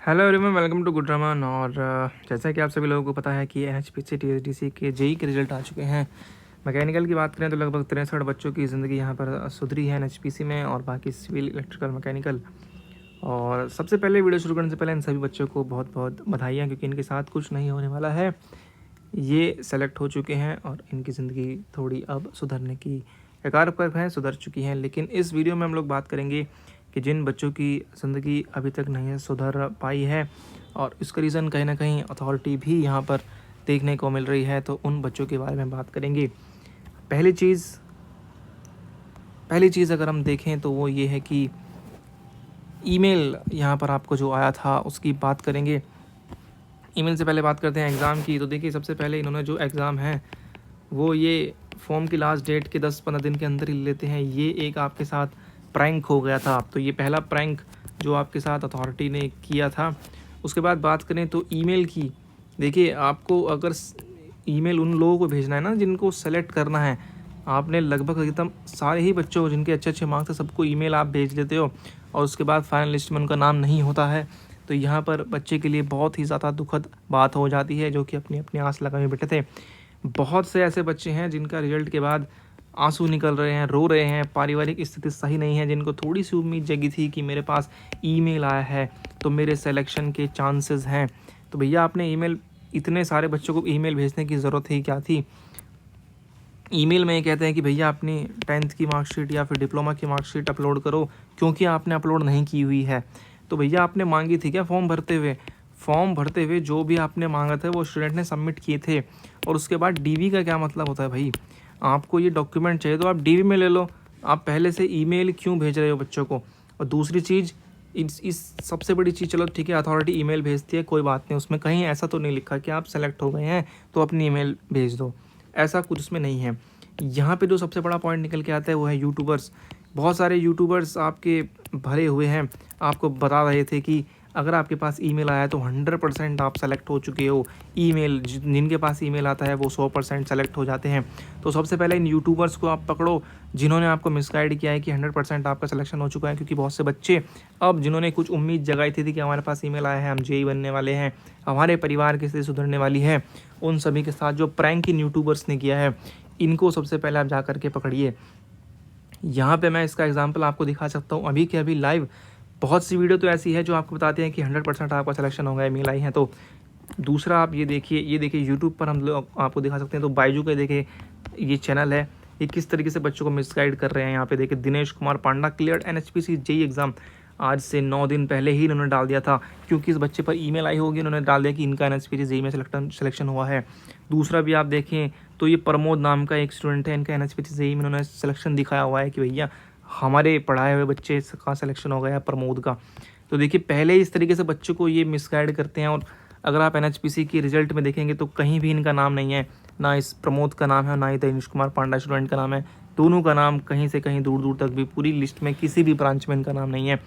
Hello everyone, welcome to good Raman. और जैसा कि आप सभी लोगों को पता है कि एनएचपीसी टीएचडीसी के जेई के रिजल्ट आ चुके हैं। मैकेनिकल की बात करें तो लगभग 63 बच्चों की ज़िंदगी यहाँ पर सुधरी है एनएचपीसी में, और बाकी सिविल, इलेक्ट्रिकल, मैकेनिकल। और सबसे पहले वीडियो शुरू करने से पहले इन सभी बच्चों को बहुत बहुत बधाइयाँ, क्योंकि इनके साथ कुछ नहीं होने वाला है। ये सेलेक्ट हो चुके हैं और इनकी ज़िंदगी थोड़ी अब सुधरने की कगार पर है, सुधर चुकी हैं। लेकिन इस वीडियो में हम लोग बात करेंगे कि जिन बच्चों की ज़िंदगी अभी तक नहीं सुधर पाई है, और इसका रीज़न कहीं ना कहीं अथॉरिटी भी यहाँ पर देखने को मिल रही है, तो उन बच्चों के बारे में बात करेंगे। पहली चीज़ अगर हम देखें तो वो ये है कि ईमेल यहाँ पर आपको जो आया था उसकी बात करेंगे। ईमेल से पहले बात करते हैं एग्ज़ाम की। तो देखिए, सबसे पहले इन्होंने जो एग्ज़ाम है वो ये फॉर्म की लास्ट डेट के 10-15 दिन के अंदर ही लेते हैं। ये एक आपके साथ प्रैंक हो गया था। तो ये पहला प्रैंक जो आपके साथ अथॉरिटी ने किया था। उसके बाद बात करें तो ईमेल की। देखिए, आपको अगर ईमेल उन लोगों को भेजना है ना जिनको सेलेक्ट करना है, आपने लगभग एकदम सारे ही बच्चों को जिनके अच्छे अच्छे मार्क्स है सबको ईमेल आप भेज देते हो, और उसके बाद फाइनल लिस्ट में उनका नाम नहीं होता है। तो यहाँ पर बच्चे के लिए बहुत ही ज़्यादा दुखद बात हो जाती है, जो कि अपनी अपनी आस लगाए बैठे थे। बहुत से ऐसे बच्चे हैं जिनका रिजल्ट के बाद आंसू निकल रहे हैं, रो रहे हैं, पारिवारिक स्थिति सही नहीं है, जिनको थोड़ी सी उम्मीद जगी थी कि मेरे पास ईमेल आया है तो मेरे सिलेक्शन के चांसेस हैं। तो भैया, आपने ईमेल, इतने सारे बच्चों को ईमेल भेजने की ज़रूरत ही क्या थी। ईमेल में ये कहते हैं कि भैया अपनी 10th की मार्कशीट या फिर डिप्लोमा की मार्कशीट अपलोड करो, क्योंकि आपने अपलोड नहीं की हुई है। तो भैया, आपने मांगी थी क्या फॉर्म भरते हुए जो भी आपने मांगा था वो स्टूडेंट ने सबमिट किए थे। और उसके बाद डीवी का क्या मतलब होता है भाई? आपको ये डॉक्यूमेंट चाहिए तो आप डीवी में ले लो। आप पहले से ईमेल क्यों भेज रहे हो बच्चों को? और दूसरी चीज़, इस सबसे बड़ी चीज़, चलो ठीक है, अथॉरिटी ईमेल भेजती है, कोई बात नहीं, उसमें कहीं ऐसा तो नहीं लिखा कि आप सेलेक्ट हो गए हैं तो अपनी ईमेल भेज दो, ऐसा कुछ उसमें नहीं है। यहाँ पे जो सबसे बड़ा पॉइंट निकल के आता है वो है यूट्यूबर्स। बहुत सारे यूट्यूबर्स आपके भरे हुए हैं, आपको बता रहे थे कि अगर आपके पास ईमेल आया तो 100% आप सेलेक्ट हो चुके हो। ईमेल, जिनके पास ईमेल आता है वो 100% सेलेक्ट हो जाते हैं। तो सबसे पहले इन यूट्यूबर्स को आप पकड़ो जिन्होंने आपको मिसगाइड किया है कि 100% आपका सिलेक्शन हो चुका है। क्योंकि बहुत से बच्चे अब जिन्होंने कुछ उम्मीद जगाई थी कि हमारे पास ईमेल आया है, हम जेई बनने वाले हैं, हमारे परिवार की स्थिति सुधरने वाली है, उन सभी के साथ जो प्रैंक इन यूट्यूबर्स ने किया है, इनको सबसे पहले आप जा करके पकड़िए। यहाँ पे मैं इसका एग्जांपल आपको दिखा सकता हूँ अभी के अभी लाइव। बहुत सी वीडियो तो ऐसी है जो आपको बताते हैं कि 100% आपका सिलेक्शन हो गया, ईमेल आई है। तो दूसरा आप ये देखिए यूट्यूब पर हम लोग आपको दिखा सकते हैं। तो बाइजू का देखिए ये चैनल है, ये किस तरीके से बच्चों को मिसगाइड कर रहे हैं। यहाँ पे देखिए, Dinesh Kumar Panda clear NHPC JEE exam. आज से 9 दिन पहले ही इन्होंने डाल दिया था, क्योंकि इस बच्चे पर ईमेल आई होगी, उन्होंने डाल दिया कि इनका एनएचपीसी जेई में सिलेक्शन हुआ है। दूसरा भी आप देखें तो ये प्रमोद नाम का एक स्टूडेंट है, इनका एनएचपीसी जेई में उन्होंने सिलेक्शन दिखाया हुआ है कि भैया हमारे पढ़ाए हुए बच्चे का सिलेक्शन हो गया है, प्रमोद का। तो देखिए, पहले इस तरीके से बच्चों को ये मिसगाइड करते हैं। और अगर आप एनएचपीसी की रिजल्ट में देखेंगे तो कहीं भी इनका नाम नहीं है, ना इस प्रमोद का नाम है, ना ही दिनेश कुमार पांडा स्टूडेंट का नाम है। दोनों का नाम कहीं से कहीं दूर दूर तक भी पूरी लिस्ट में किसी भी ब्रांच में इनका नाम नहीं है।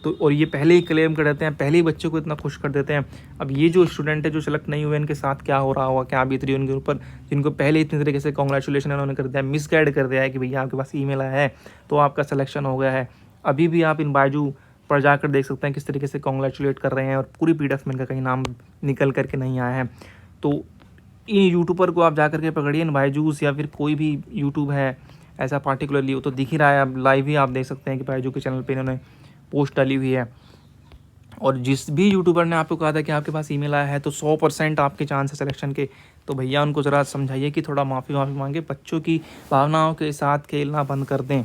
तो और ये पहले ही क्लेम कर देते हैं, पहले ही बच्चों को इतना खुश कर देते हैं। अब ये जो स्टूडेंट है जो सेलेक्ट नहीं हुए, इनके साथ क्या हो रहा होगा, क्या बीत रही है उनके ऊपर, जिनको पहले इतनी तरीके से कॉन्ग्रेचुलेशन उन्होंने कर दिया, मिसगाइड कर दिया है कि भैया आपके पास ईमेल आया है तो आपका सिलेक्शन हो गया है। अभी भी आप इन बायजू पर जाकर देख सकते हैं किस तरीके से कॉन्ग्रेचुलेट कर रहे हैं, और पूरी पीडीएफ में इनका कहीं नाम निकल करके नहीं आया है। तो इन यूट्यूबर को आप जा करके पकड़िए, इन बायजूस या फिर कोई भी यूट्यूब है ऐसा पार्टिकुलरली, वो तो दिख ही रहा है, आप लाइव ही आप देख सकते हैं कि बायजू के चैनल पे इन्होंने पोस्ट डाली हुई है। और जिस भी यूट्यूबर ने आपको कहा था कि आपके पास ईमेल आया है तो 100% आपके चांस है सिलेक्शन के, तो भैया उनको ज़रा समझाइए कि थोड़ा माफ़ी मांगे, बच्चों की भावनाओं के साथ खेलना बंद कर दें।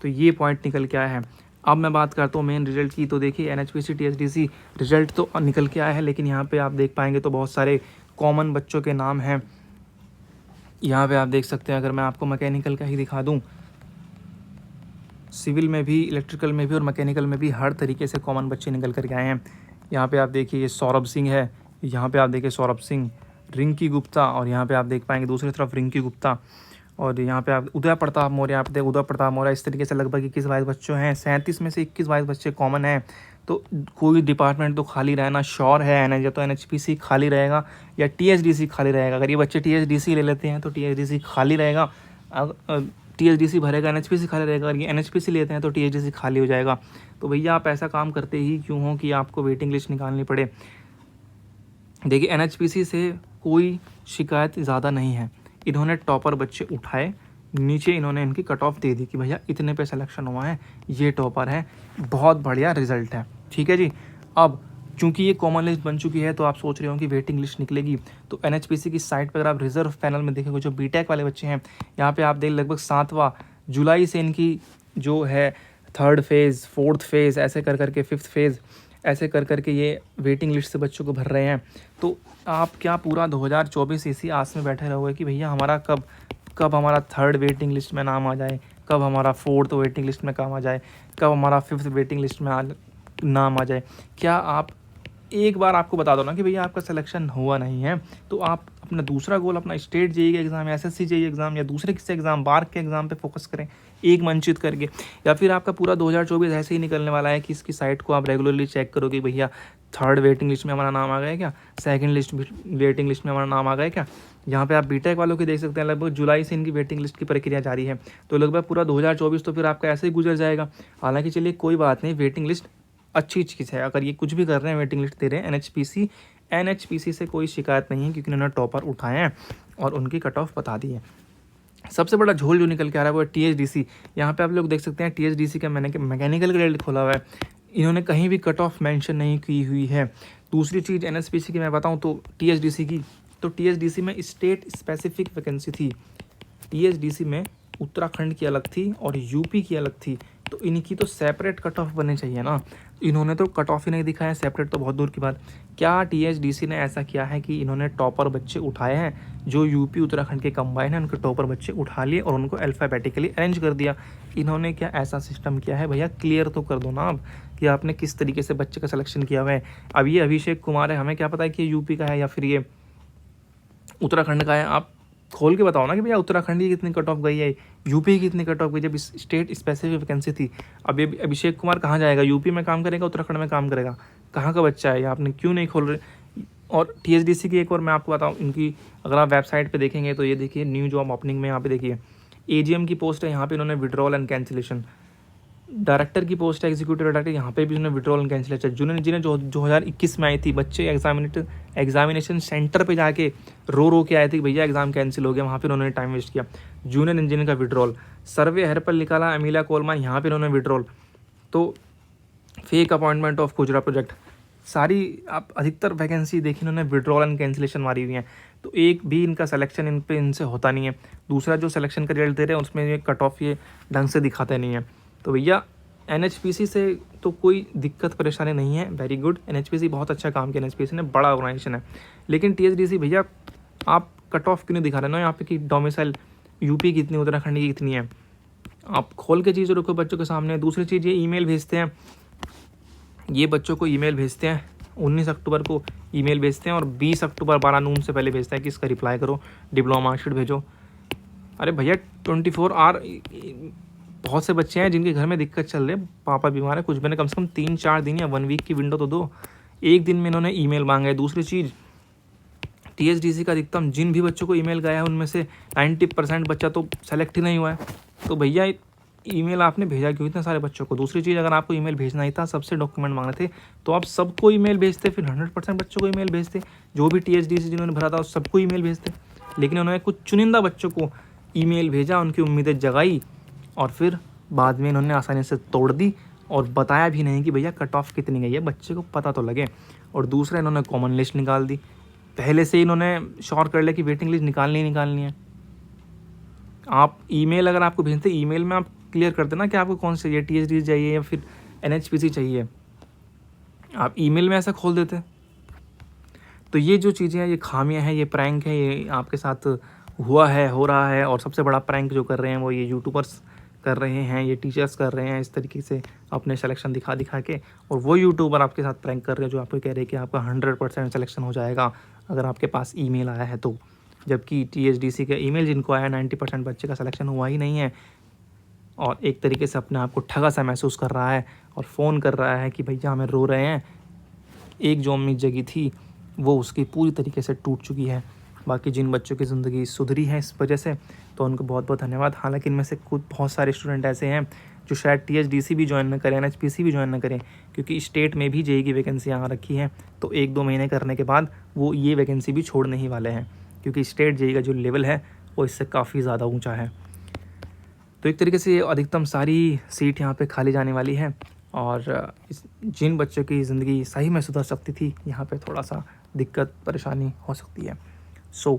तो ये पॉइंट निकल के आया है। अब मैं बात करता हूँ मेन रिजल्ट की। तो देखिए, एनएचपीसी टीएचडीसी रिजल्ट तो निकल के आया है, लेकिन यहाँ पे आप देख पाएंगे तो बहुत सारे कॉमन बच्चों के नाम हैं। यहाँ पे आप देख सकते हैं, अगर मैं आपको मैकेनिकल का ही दिखा दूँ, सिविल में भी, इलेक्ट्रिकल में भी और मैकेनिकल में भी हर तरीके से कॉमन बच्चे निकल कर के आए हैं। यहाँ पे आप देखिए ये सौरभ सिंह है, यहाँ पे आप देखिए सौरभ सिंह, रिंकी गुप्ता, और यहाँ पे आप देख पाएंगे दूसरी तरफ रिंकी गुप्ता, और यहाँ पे आप उदय प्रताप मौर्य, आप देखिए उदय प्रताप मौर्य। इस तरीके से लगभग 21-22 बच्चों हैं, 37 में से 21-22 बच्चे कॉमन हैं। तो कोई डिपार्टमेंट तो खाली रहना श्योर है, या तो एनएचपीसी खाली रहेगा या टीएचडीसी खाली रहेगा। अगर ये बच्चे टीएचडीसी ले लेते हैं तो टीएचडीसी खाली रहेगा। टीएचडीसी भरेगा, एनएचपीसी खाली रहेगा। अगर ये एनएचपीसी लेते हैं तो टीएचडीसी खाली हो जाएगा। तो भैया आप ऐसा काम करते ही क्यों हो कि आपको वेटिंग लिस्ट निकालनी पड़े। देखिए एनएचपीसी से कोई शिकायत ज़्यादा नहीं है, इन्होंने टॉपर बच्चे उठाए, नीचे इन्होंने इनकी कट ऑफ दे दी कि भैया इतने पे सिलेक्शन हुआ है, ये टॉपर है, बहुत बढ़िया रिजल्ट है, ठीक है जी। अब चूंकि ये कॉमन लिस्ट बन चुकी है तो आप सोच रहे हो कि वेटिंग लिस्ट निकलेगी, तो एनएचपीसी की साइट पर अगर आप रिजर्व पैनल में देखेंगे जो बीटेक वाले बच्चे हैं, यहाँ पे आप देख लगभग 7वां जुलाई से इनकी जो है 3rd फेज़ 4th फेज़ ऐसे कर करके 5th फेज़ ऐसे कर करके ये वेटिंग लिस्ट से बच्चों को भर रहे हैं। तो आप क्या पूरा 2024 इसी आस में बैठे रहोगे कि भैया हमारा कब हमारा 3rd वेटिंग लिस्ट में नाम आ जाए, कब हमारा 4th वेटिंग लिस्ट में काम आ जाए, कब हमारा 5th वेटिंग लिस्ट में नाम आ जाए। क्या आप एक बार आपको बता दो ना कि भैया आपका सिलेक्शन हुआ नहीं है, तो आप अपना दूसरा गोल, अपना स्टेट जेईई का एग्ज़ाम, एसएससी जेईई एग्ज़ाम या दूसरे किसी एग्ज़ाम, बार्क के एग्ज़ाम पे फोकस करें एक मंचित करके। या फिर आपका पूरा 2024 ऐसे ही निकलने वाला है कि इसकी साइट को आप रेगुलरली चेक करोगे भैया 3rd वेटिंग लिस्ट में हमारा नाम आ गया क्या, 2nd वेटिंग लिस्ट में हमारा नाम आ गया क्या। यहाँ पे आप बीटेक वालों की देख सकते हैं लगभग जुलाई से इनकी वेटिंग लिस्ट की प्रक्रिया जारी है, तो लगभग पूरा 2024 तो फिर आपका ऐसे ही गुजर जाएगा। हालांकि चलिए कोई बात नहीं, वेटिंग लिस्ट अच्छी चीज़ है, अगर ये कुछ भी कर रहे हैं वेटिंग लिस्ट दे रहे हैं। एनएचपीसी से कोई शिकायत नहीं है क्योंकि उन्होंने टॉपर उठाए हैं और उनकी कट ऑफ बता दी है। सबसे बड़ा झोल जो निकल के आ रहा है वो है टीएचडीसी। यहाँ पे आप लोग देख सकते हैं टीएचडीसी का मैंने मैकेनिकल ग्रेड खोला हुआ है, इन्होंने कहीं भी कट ऑफ मेंशन नहीं की हुई है। दूसरी चीज़ एनएचपीसी की मैं बताऊँ तो टीएचडीसी की, तो टीएचडीसी में स्टेट स्पेसिफिक वैकेंसी थी, टीएचडीसी में उत्तराखंड की अलग थी और यूपी की अलग थी, तो इनकी तो सेपरेट कट ऑफ बननी चाहिए ना, इन्होंने तो कट ऑफ ही नहीं दिखाया, सेपरेट तो बहुत दूर की बात। क्या टीएचडीसी ने ऐसा किया है कि इन्होंने टॉपर बच्चे उठाए हैं, जो यूपी उत्तराखंड के कंबाइन हैं उनके टॉपर बच्चे उठा लिए और उनको अल्फ़ाबेटिकली अरेंज कर दिया। इन्होंने क्या ऐसा सिस्टम किया है भैया, क्लियर तो कर दो ना अब कि आपने किस तरीके से बच्चे का सिलेक्शन किया हुआ है। अब ये अभिषेक कुमार है, हमें क्या पता है कि ये यूपी का है या फिर ये उत्तराखंड का है, आप खोल के बताओ ना कि भैया उत्तराखंड की कितनी कट ऑफ गई है, यूपी की कितनी कट ऑफ गई, जब स्टेट स्पेसिफिक वैकेंसी थी। अब ये अभिषेक कुमार कहाँ जाएगा, यूपी में काम करेगा, उत्तराखंड में काम करेगा, कहाँ का बच्चा है ये, आपने क्यों नहीं खोल रहे। और टीएचडीसी की एक और मैं आपको बताऊँ, इनकी अगर आप वेबसाइट पे देखेंगे तो ये देखिए न्यू जॉब ओपनिंग में यहाँ पे देखिए एजीएम की पोस्ट है, यहाँ पे इन्होंने विड्रॉल एंड कैंसिलेशन, डायरेक्टर की पोस्ट है एग्जीक्यूटिव डायरेक्टर, यहाँ पे भी उन्होंने विड्रॉल एंड कैंसिलेशन, जिन्हें जो 2021 में आई थी, बच्चे एग्जामिनेशन सेंटर पे जाके रो के आए थे कि भैया एग्जाम कैंसिल हो गया, वहाँ पे उन्होंने टाइम वेस्ट किया। जूनियर इंजीनियर का विड्रॉल, सर्वे हेयर पर निकाला अमीला कोलमान, यहाँ पे उन्होंने विड्रॉल। तो फेक अपॉइंटमेंट ऑफ गुजरा प्रोजेक्ट, सारी आप अधिकतर वैकेंसी देखी इन्होंने विड्रॉल एंड कैंसिलेशन मारी हुई हैं, तो एक भी इनका सिलेक्शन इनसे होता नहीं है। दूसरा जो सिलेक्शन का रिजल्ट दे रहे हैं उसमें ये कट ऑफ ये ढंग से दिखाते नहीं है। तो भैया एनएचपीसी से तो कोई दिक्कत परेशानी नहीं है, वेरी गुड, एनएचपीसी बहुत अच्छा काम किया, एनएचपीसी ने बड़ा ऑर्गेनाइजेशन है। लेकिन टीएचडीसी भैया आप कट ऑफ क्यों नहीं दिखा रहे ना यहाँ पे कि डोमिसाइल यूपी की कितनी, उत्तराखंड की कितनी है, आप खोल के चीज़ रखो बच्चों के सामने। दूसरी चीज़ ये ईमेल भेजते हैं, ये बच्चों को ईमेल भेजते हैं, 19 अक्टूबर को ईमेल भेजते हैं और 20 अक्टूबर 12 नून से पहले भेजते हैं कि इसका रिप्लाई करो, डिप्लोमा मार्कशीट भेजो। अरे भैया 24 आवर, बहुत से बच्चे हैं जिनके घर में दिक्कत चल रही है, पापा बीमार है, कुछ भी नहीं, कम से कम 3-4 दिन या 1 वीक की विंडो तो दो, एक दिन में इन्होंने ईमेल मांगा है। दूसरी चीज़ टीएचडीसी का अधिकतम जिन भी बच्चों को ईमेल गया है उनमें से 90% बच्चा तो सेलेक्ट ही नहीं हुआ है, तो भैया ईमेल आपने भेजा क्यों इतने सारे बच्चों को। दूसरी चीज़, अगर आपको ईमेल भेजना ही था, सबसे डॉक्यूमेंट मांगने थे, तो आप सबको ईमेल भेजते, फिर 100% बच्चों को ईमेल भेजते, जो भी टीएचडीसी जिन्होंने भरा था उस सबको ईमेल भेजते। लेकिन उन्होंने कुछ चुनिंदा बच्चों को ईमेल भेजा, उनकी उम्मीदें जगाई और फिर बाद में इन्होंने आसानी से तोड़ दी और बताया भी नहीं कि भैया कट ऑफ कितनी गई है, बच्चे को पता तो लगे। और दूसरा, इन्होंने कॉमन लिस्ट निकाल दी, पहले से इन्होंने श्योर कर लिया कि वेटिंग लिस्ट निकालनी है। आप ईमेल अगर आपको भेजते, ईमेल में आप क्लियर कर देना कि आपको कौन सा चाहिए, टीएचडीसी चाहिए या फिर एनएचपीसी चाहिए, आप ईमेल में ऐसा खोल देते। तो ये जो चीज़ें हैं, ये खामियां हैं, ये प्रैंक है, ये आपके साथ हुआ है, हो रहा है। और सबसे बड़ा प्रैंक जो कर रहे हैं वो ये यूट्यूबर्स कर रहे हैं, ये टीचर्स कर रहे हैं, इस तरीके से अपने सिलेक्शन दिखा के। और वो यूट्यूबर आपके साथ प्रैंक कर रहे हैं जो आपको कह रहे हैं कि आपका 100% सिलेक्शन हो जाएगा अगर आपके पास ईमेल आया है तो, जबकि टीएचडीसी का ईमेल जिनको आया 90% बच्चे का सिलेक्शन हुआ ही नहीं है। और एक तरीके से अपने आप को ठगा सा महसूस कर रहा है और फ़ोन कर रहा है कि भैया हमें रो रहे हैं, एक जो उम्मीद जगी थी वो उसकी पूरी तरीके से टूट चुकी है। बाकी जिन बच्चों की ज़िंदगी सुधरी है इस वजह से, तो उनको बहुत बहुत धन्यवाद। हालांकि इनमें से कुछ बहुत सारे स्टूडेंट ऐसे हैं जो शायद THDC भी ज्वाइन ना करें, NHPC भी ज्वाइन ना करें, क्योंकि स्टेट में भी जेई की वैकेंसी आ रखी है। तो 1-2 महीने करने के बाद वो ये वैकेंसी भी छोड़ने ही वाले हैं, क्योंकि स्टेट जेई का जो लेवल है वो इससे काफ़ी ज़्यादा ऊंचा है। तो एक तरीके से अधिकतम सारी सीट यहाँ पे खाली जाने वाली है, और जिन बच्चों की ज़िंदगी सही में सुधर सकती थी, यहाँ पे थोड़ा सा दिक्कत परेशानी हो सकती है। सो